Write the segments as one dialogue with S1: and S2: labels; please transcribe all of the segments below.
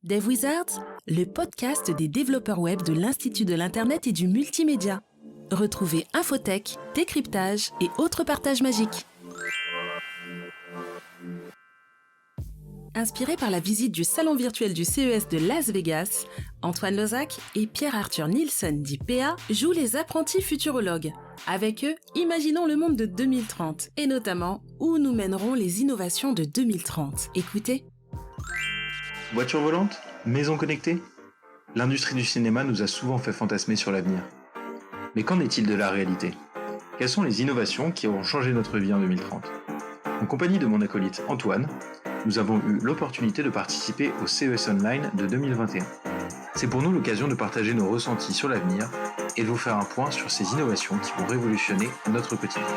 S1: Dev Wizards, le podcast des développeurs web de l'Institut de l'Internet et du Multimédia. Retrouvez infotech, décryptage et autres partages magiques. Inspirés par la visite du salon virtuel du CES de Las Vegas, Antoine Lozac et Pierre-Arthur Nielsen dit PA jouent les apprentis futurologues. Avec eux, imaginons le monde de 2030 et notamment où nous mèneront les innovations de 2030. Écoutez.
S2: Voiture volante ? Maison connectée ? L'industrie du cinéma nous a souvent fait fantasmer sur l'avenir. Mais qu'en est-il de la réalité ? Quelles sont les innovations qui auront changé notre vie en 2030 ? En compagnie de mon acolyte Antoine, nous avons eu l'opportunité de participer au CES Online de 2021. C'est pour nous l'occasion de partager nos ressentis sur l'avenir et de vous faire un point sur ces innovations qui vont révolutionner notre quotidien.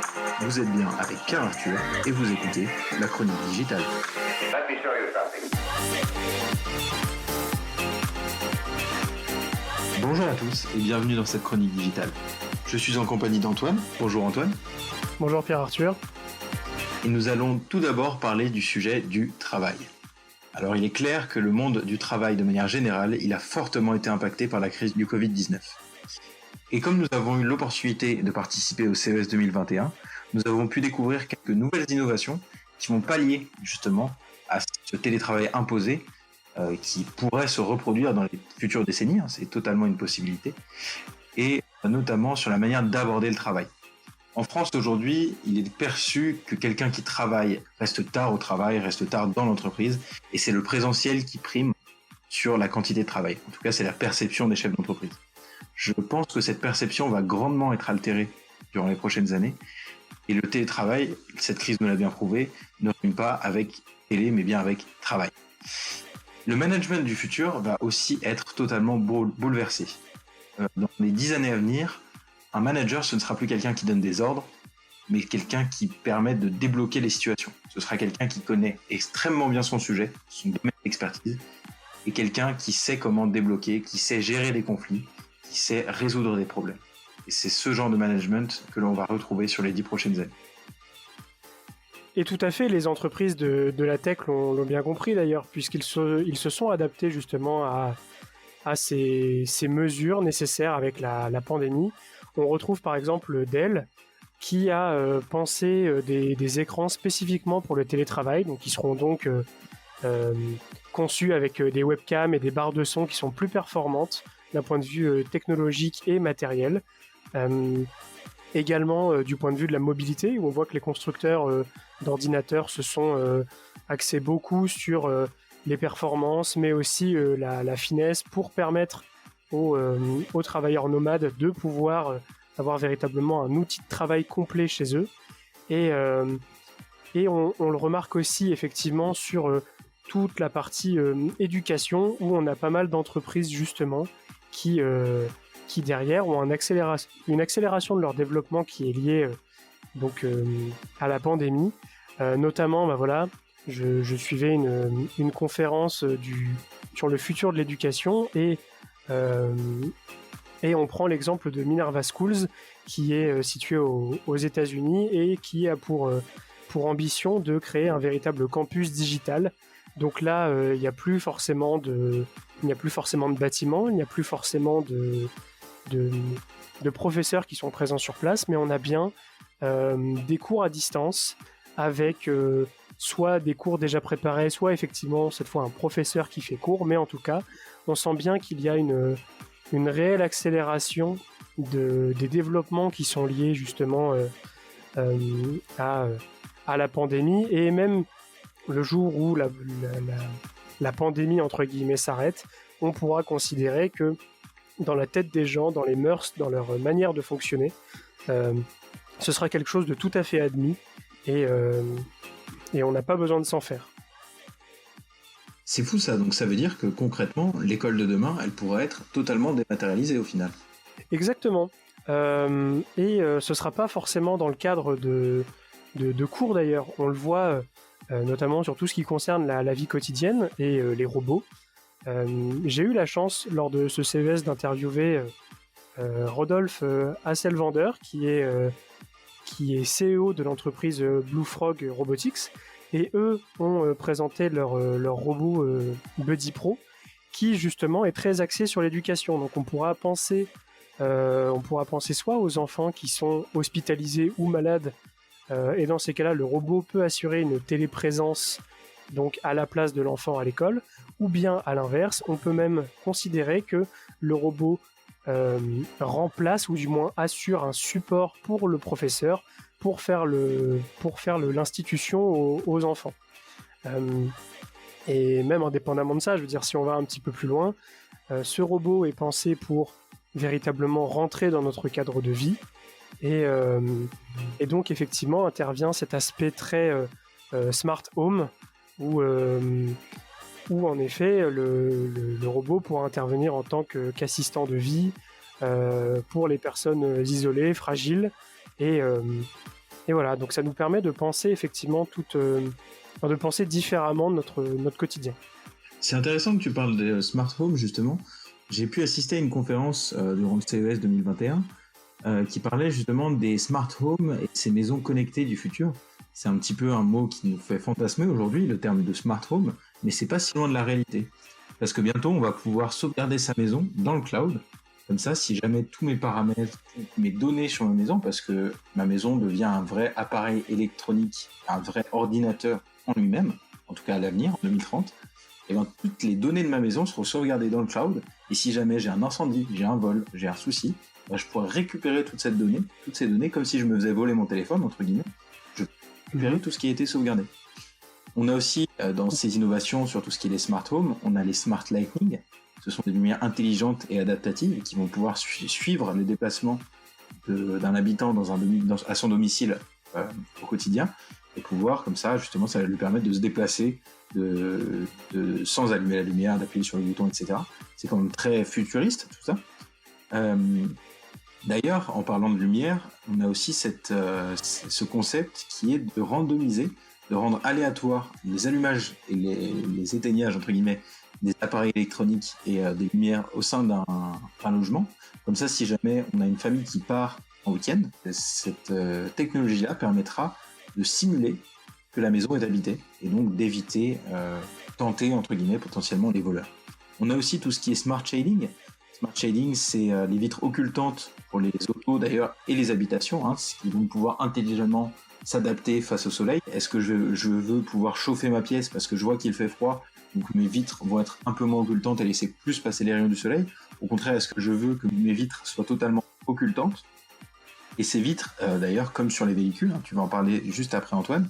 S2: Vous êtes bien avec Pierre-Arthur et vous écoutez la Chronique Digitale. Bonjour à tous et bienvenue dans cette Chronique Digitale. Je suis en compagnie d'Antoine. Bonjour Antoine.
S3: Bonjour Pierre-Arthur.
S2: Et nous allons tout d'abord parler du sujet du travail. Alors il est clair que le monde du travail de manière générale, il a fortement été impacté par la crise du Covid-19. Et comme nous avons eu l'opportunité de participer au CES 2021, nous avons pu découvrir quelques nouvelles innovations qui vont pallier justement à ce télétravail imposé qui pourrait se reproduire dans les futures décennies, c'est totalement une possibilité, et notamment sur la manière d'aborder le travail. En France aujourd'hui, il est perçu que quelqu'un qui travaille reste tard au travail, reste tard dans l'entreprise, et c'est le présentiel qui prime sur la quantité de travail. En tout cas, c'est la perception des chefs d'entreprise. Je pense que cette perception va grandement être altérée durant les prochaines années, et le télétravail, cette crise nous l'a bien prouvé, ne rime pas avec télé, mais bien avec travail. Le management du futur va aussi être totalement bouleversé. Dans les 10 années à venir, un manager, ce ne sera plus quelqu'un qui donne des ordres, mais quelqu'un qui permet de débloquer les situations. Ce sera quelqu'un qui connaît extrêmement bien son sujet, son domaine d'expertise, et quelqu'un qui sait comment débloquer, qui sait gérer les conflits, qui sait résoudre des problèmes. Et c'est ce genre de management que l'on va retrouver sur les 10 prochaines années.
S3: Et tout à fait, les entreprises de la tech l'ont bien compris d'ailleurs, puisqu'ils se sont adaptés justement à ces mesures nécessaires avec la pandémie. On retrouve par exemple Dell qui a pensé des écrans spécifiquement pour le télétravail, donc qui seront donc conçus avec des webcams et des barres de son qui sont plus performantes d'un point de vue technologique et matériel. Également du point de vue de la mobilité, où on voit que les constructeurs d'ordinateurs se sont axés beaucoup sur les performances, mais aussi la finesse pour permettre aux travailleurs nomades de pouvoir avoir véritablement un outil de travail complet chez eux. Et on le remarque aussi effectivement sur toute la partie éducation, où on a pas mal d'entreprises justement qui derrière ont une accélération de leur développement qui est liée à la pandémie. Notamment, je suivais une conférence sur le futur de l'éducation et on prend l'exemple de Minerva Schools qui est situé aux États-Unis et qui a pour ambition de créer un véritable campus digital. Donc là, il n'y a plus forcément de bâtiments, il n'y a plus forcément de professeurs qui sont présents sur place, mais on a bien des cours à distance avec soit des cours déjà préparés, soit effectivement cette fois un professeur qui fait cours, mais en tout cas, on sent bien qu'il y a une réelle accélération des développements qui sont liés justement à la pandémie, et même le jour où la pandémie entre guillemets s'arrête, on pourra considérer que dans la tête des gens, dans les mœurs, dans leur manière de fonctionner, ce sera quelque chose de tout à fait admis et on n'a pas besoin de s'en faire.
S2: C'est fou ça, donc ça veut dire que concrètement, l'école de demain, elle pourrait être totalement dématérialisée au final.
S3: Exactement. Ce sera pas forcément dans le cadre de cours d'ailleurs. On le voit notamment sur tout ce qui concerne la vie quotidienne et les robots. J'ai eu la chance lors de ce CES d'interviewer Rodolphe Hasselwander qui est CEO de l'entreprise Blue Frog Robotics, et eux ont présenté leur robot Buddy Pro, qui justement est très axé sur l'éducation. Donc on pourra penser soit aux enfants qui sont hospitalisés ou malades, et dans ces cas-là, le robot peut assurer une téléprésence donc à la place de l'enfant à l'école, ou bien à l'inverse, on peut même considérer que le robot remplace ou du moins assure un support pour le professeur pour faire l'institution aux enfants. Et même indépendamment de ça, je veux dire, si on va un petit peu plus loin, ce robot est pensé pour véritablement rentrer dans notre cadre de vie, et donc effectivement intervient cet aspect très smart home, où en effet le robot pourra intervenir en tant qu'assistant de vie pour les personnes isolées, fragiles, et voilà, donc ça nous permet de penser effectivement de penser différemment de notre quotidien.
S2: C'est intéressant que tu parles de Smart Home, justement. J'ai pu assister à une conférence durant le CES 2021 qui parlait justement des Smart Home et de ces maisons connectées du futur. C'est un petit peu un mot qui nous fait fantasmer aujourd'hui, le terme de Smart Home, mais c'est pas si loin de la réalité. Parce que bientôt, on va pouvoir sauvegarder sa maison dans le cloud. Comme ça, si jamais tous mes paramètres, toutes mes données sur ma maison, parce que ma maison devient un vrai appareil électronique, un vrai ordinateur en lui-même, en tout cas à l'avenir, en 2030, et bien toutes les données de ma maison seront sauvegardées dans le cloud, et si jamais j'ai un incendie, j'ai un vol, j'ai un souci, ben je pourrais récupérer toutes ces données, comme si je me faisais voler mon téléphone, entre guillemets, je peux récupérer tout ce qui a été sauvegardé. On a aussi, dans ces innovations sur tout ce qui est les smart home, on a les smart lighting. Ce sont des lumières intelligentes et adaptatives qui vont pouvoir suivre les déplacements d'un habitant à son domicile au quotidien, et pouvoir, comme ça, justement, ça va lui permettre de se déplacer sans allumer la lumière, d'appuyer sur le bouton, etc. C'est quand même très futuriste, tout ça. D'ailleurs, en parlant de lumière, on a aussi ce concept qui est de randomiser, de rendre aléatoire les allumages et les éteignages, entre guillemets, des appareils électroniques et des lumières au sein d'un logement. Comme ça, si jamais on a une famille qui part en week-end, cette technologie-là permettra de simuler que la maison est habitée et donc d'éviter, tenter, entre guillemets, potentiellement les voleurs. On a aussi tout ce qui est smart shading. Smart shading, c'est les vitres occultantes pour les autos d'ailleurs et les habitations, qui vont pouvoir intelligemment s'adapter face au soleil. Est-ce que je veux pouvoir chauffer ma pièce parce que je vois qu'il fait froid, donc mes vitres vont être un peu moins occultantes et laisser plus passer les rayons du soleil? Au contraire, est-ce que je veux que mes vitres soient totalement occultantes? Et ces vitres, d'ailleurs, comme sur les véhicules, tu vas en parler juste après Antoine,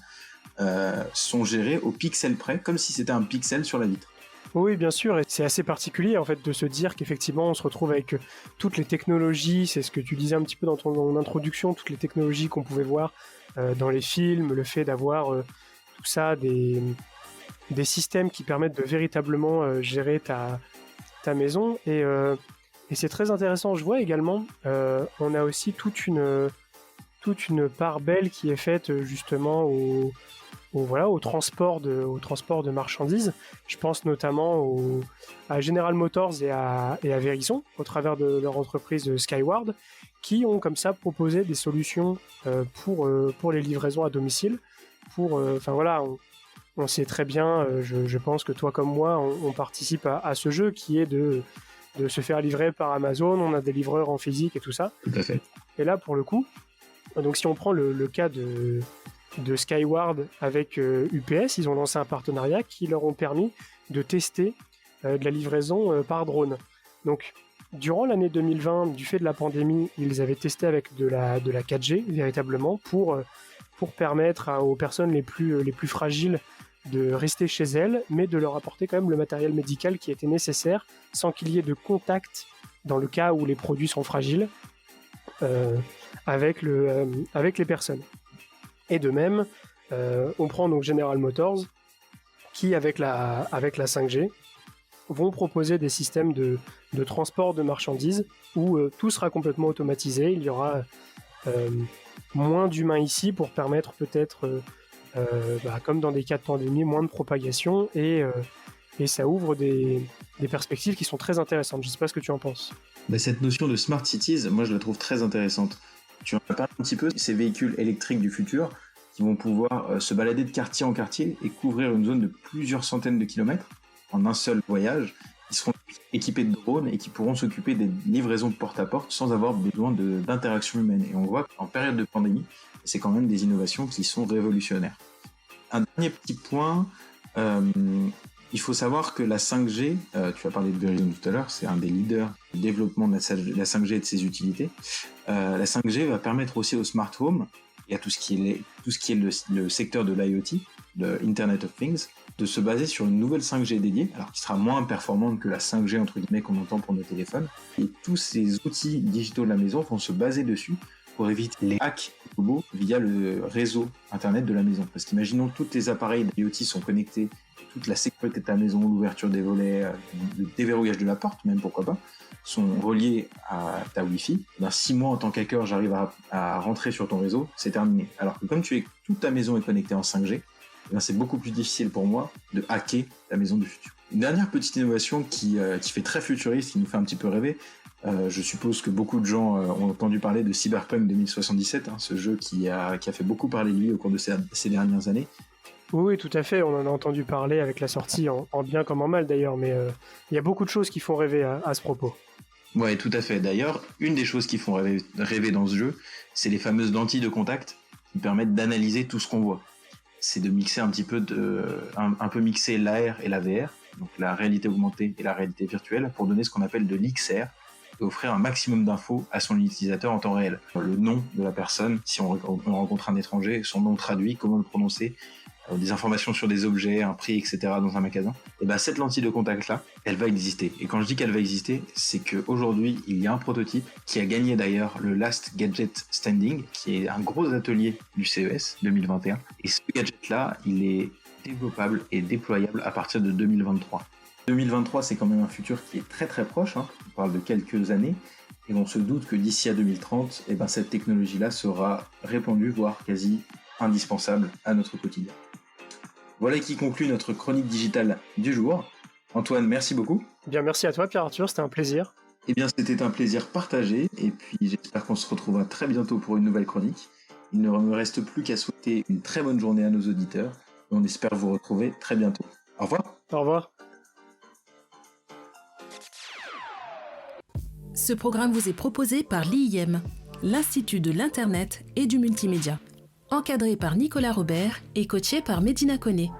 S2: sont gérées au pixel près, comme si c'était un pixel sur la vitre.
S3: Oui, bien sûr, et c'est assez particulier en fait de se dire qu'effectivement on se retrouve avec toutes les technologies, c'est ce que tu disais un petit peu dans ton introduction, toutes les technologies qu'on pouvait voir dans les films, le fait d'avoir tout ça, des systèmes qui permettent de véritablement gérer ta maison, et c'est très intéressant. Je vois également, on a aussi toute une part belle qui est faite justement au transport de marchandises. Je pense notamment à General Motors et à Verizon, au travers de leur entreprise Skyward, qui ont comme ça proposé des solutions pour les livraisons à domicile. On sait très bien, je pense que toi comme moi, on participe à ce jeu qui est de se faire livrer par Amazon. On a des livreurs en physique et tout ça.
S2: Tout à fait.
S3: Et là, pour le coup, donc si on prend le cas de Skyward avec UPS, ils ont lancé un partenariat qui leur ont permis de tester de la livraison par drone. Donc, durant l'année 2020, du fait de la pandémie, ils avaient testé avec de la 4G, véritablement, pour permettre aux personnes les plus fragiles de rester chez elles, mais de leur apporter quand même le matériel médical qui était nécessaire, sans qu'il y ait de contact, dans le cas où les produits sont fragiles, avec les personnes. Et de même, on prend donc General Motors, qui avec la 5G, vont proposer des systèmes de transport de marchandises où tout sera complètement automatisé. Il y aura moins d'humains ici pour permettre peut-être, comme dans des cas de pandémie, moins de propagation, et ça ouvre des perspectives qui sont très intéressantes. Je ne sais pas ce que tu en penses.
S2: Cette notion de smart cities, moi je la trouve très intéressante. Tu en as parlé un petit peu, ces véhicules électriques du futur qui vont pouvoir se balader de quartier en quartier et couvrir une zone de plusieurs centaines de kilomètres en un seul voyage, qui seront équipés de drones et qui pourront s'occuper des livraisons de porte-à-porte sans avoir besoin d'interaction humaine. Et on voit qu'en période de pandémie, c'est quand même des innovations qui sont révolutionnaires. Un dernier petit point, il faut savoir que la 5G, tu as parlé de Verizon tout à l'heure, c'est un des leaders du développement de la 5G et de ses utilités. La 5G va permettre aussi aux smart home et à tout ce qui est le secteur de l'IoT, de Internet of Things, de se baser sur une nouvelle 5G dédiée, alors qui sera moins performante que la 5G entre guillemets qu'on entend pour nos téléphones. Et tous ces outils digitaux de la maison vont se baser dessus pour éviter les hacks globaux via le réseau Internet de la maison. Parce qu'imaginons tous tes appareils d'IoT sont connectés, toute la sécurité de ta maison, l'ouverture des volets, le déverrouillage de la porte, même pourquoi pas, sont reliés à ta Wi-Fi. Dans 6 mois, en tant qu'hacker, j'arrive à rentrer sur ton réseau, c'est terminé. Alors que comme toute ta maison est connectée en 5G, c'est beaucoup plus difficile pour moi de hacker la maison du futur. Une dernière petite innovation qui fait très futuriste, qui nous fait un petit peu rêver, je suppose que beaucoup de gens ont entendu parler de Cyberpunk 2077, ce jeu qui a fait beaucoup parler de lui au cours de ces dernières années.
S3: Oui, tout à fait, on en a entendu parler avec la sortie, en bien comme en mal d'ailleurs, mais il y a beaucoup de choses qui font rêver à ce propos.
S2: Ouais, tout à fait. D'ailleurs, une des choses qui font rêver dans ce jeu, c'est les fameuses lentilles de contact qui permettent d'analyser tout ce qu'on voit. C'est de mixer un peu mixer l'AR et la VR, donc la réalité augmentée et la réalité virtuelle, pour donner ce qu'on appelle de l'XR, et offrir un maximum d'infos à son utilisateur en temps réel. Le nom de la personne, si on rencontre un étranger, son nom traduit, comment le prononcer, des informations sur des objets, un prix, etc. dans un magasin. Et ben cette lentille de contact-là, elle va exister. Et quand je dis qu'elle va exister, c'est qu'aujourd'hui, il y a un prototype qui a gagné d'ailleurs le Last Gadget Standing, qui est un gros atelier du CES 2021. Et ce gadget-là, il est développable et déployable à partir de 2023. 2023, c'est quand même un futur qui est très très proche, on parle de quelques années, et on se doute que d'ici à 2030, cette technologie-là sera répandue, voire quasi indispensable à notre quotidien. Voilà qui conclut notre chronique digitale du jour. Antoine, merci beaucoup.
S3: Bien, merci à toi Pierre-Arthur, c'était un plaisir.
S2: Eh bien, c'était un plaisir partagé, et puis j'espère qu'on se retrouvera très bientôt pour une nouvelle chronique. Il ne me reste plus qu'à souhaiter une très bonne journée à nos auditeurs, et on espère vous retrouver très bientôt. Au revoir.
S3: Au revoir.
S1: Ce programme vous est proposé par l'IIM, l'Institut de l'Internet et du Multimédia. Encadré par Nicolas Robert et coaché par Medina Koné.